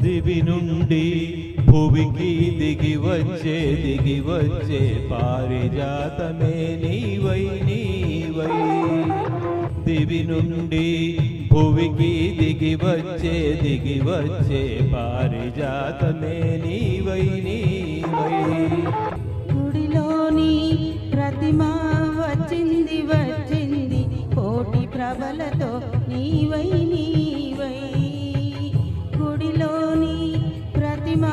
దివి నుండి భువికి దిగి వచ్చే పారిజాతమే నీవై నీవై. దివి నుండి భువికి దిగి వచ్చే పారిజాతమే నీవై నీవై. గుడిలోని ప్రతిమ వచ్చింది వచ్చింది కోటి ప్రభలతో నీవై నీవై. గుడిలోని ప్రతిమ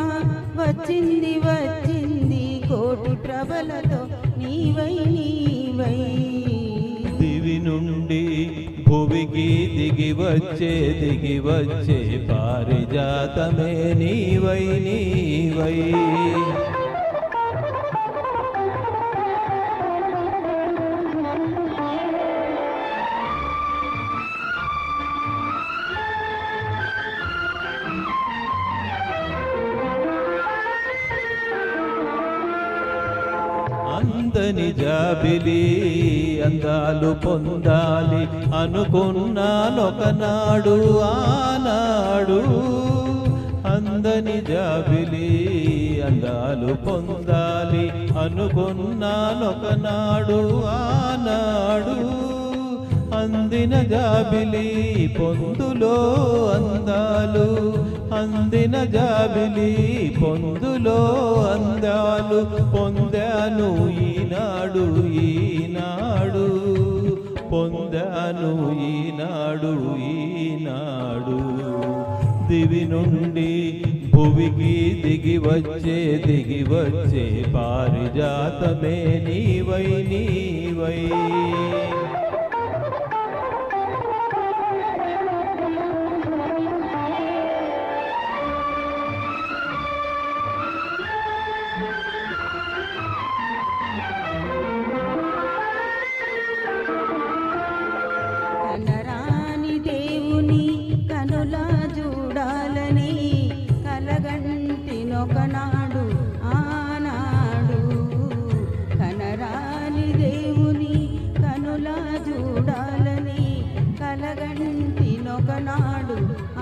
వచ్చింది వచ్చింది కోటి ప్రభలతో నీవై నీవై. దివి నుండి భువికి దిగి వచ్చే పారిజాతమే నీవై నీవై. అందని జాబిలి అందాలు పొందాలి అనుకున్నానొకనాడు ఆనాడు. అందని జాబిలి అందాలు పొందాలి అనుకున్నానొకనాడు ఆనాడు. అందిన జాబిలి పొందులో అందాలు, అందిన జాబిలి పొందులో అందాలు పొందాను ఈనాడు ఈనాడు. పొందాను ఈనాడు ఈనాడు. దివి నుండి భువికి దిగి వచ్చే పారిజాతమే నీవై నీవై. కనరాని దేవుని కనులా చూడాలని కలగంటినొకనాడు ఆనాడు. కనరాని దేవుని కనులా చూడాలని కలగంటినొకనాడు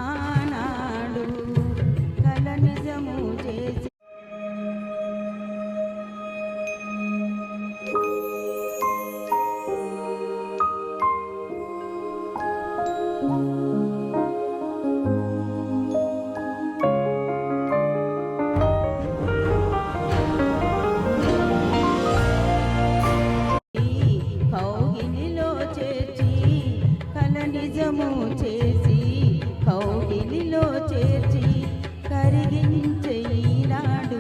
ఆనాడు. కల నిజము చేసి కౌగిలిలో చేర్చి కల నిజము చేసి కౌగిలిలో చేర్చి కరిగించే ఈనాడు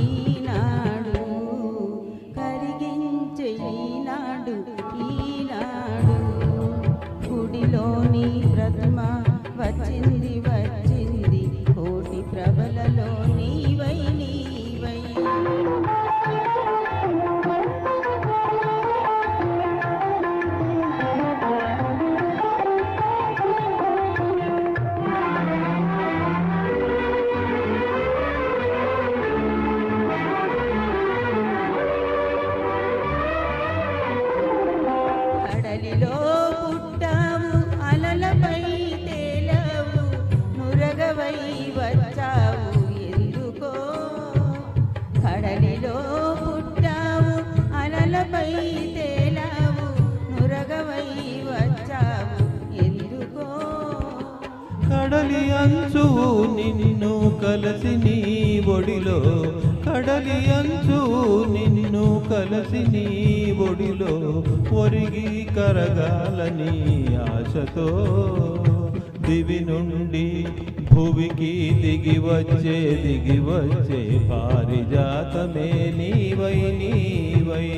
ఈనాడు. కరిగించే ఈనాడు ఈనాడు. గుడిలోని ప్రతిమ వచ్చింది వచ్చింది కోటి ప్రభలలో నీవై నీవై. కడలిలో పుట్టావు అలలపై తేలావు నురగవై వచ్చావు ఎందుకో. కడలిలో పుట్టావు అలలపై తేలావు నురగవై వచ్చావు ఎందుకో. కడలి అంచు నిన్ను కలసి నీ ఒడిలో, కడలి అంచు నిన్ను కలసి నీ ఒడిలో ఒరిగి కరగాలని ఆశతో. దివి నుండి భువికి దిగి వచ్చే పారిజాతమే నీవై నీవై.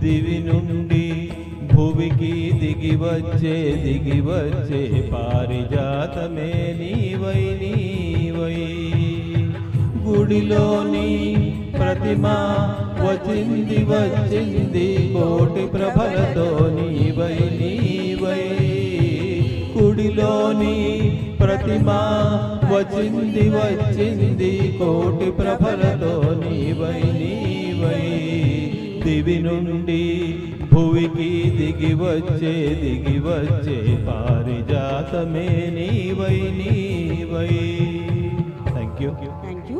దివి నుండి భువికి దిగి వచ్చే పారిజాతమే నీవై నీవై. గుడిలోని ప్రతిమ వచ్చింది కోటి ప్రభలతో నీవై నీవై. గుడిలోని ప్రతిమ వచ్చింది కోటి ప్రభలతో నీవై నీవై. దివి నుండి భువికి దిగి వచ్చే పారిజాతమే నీవై నీవై. Thank you thank you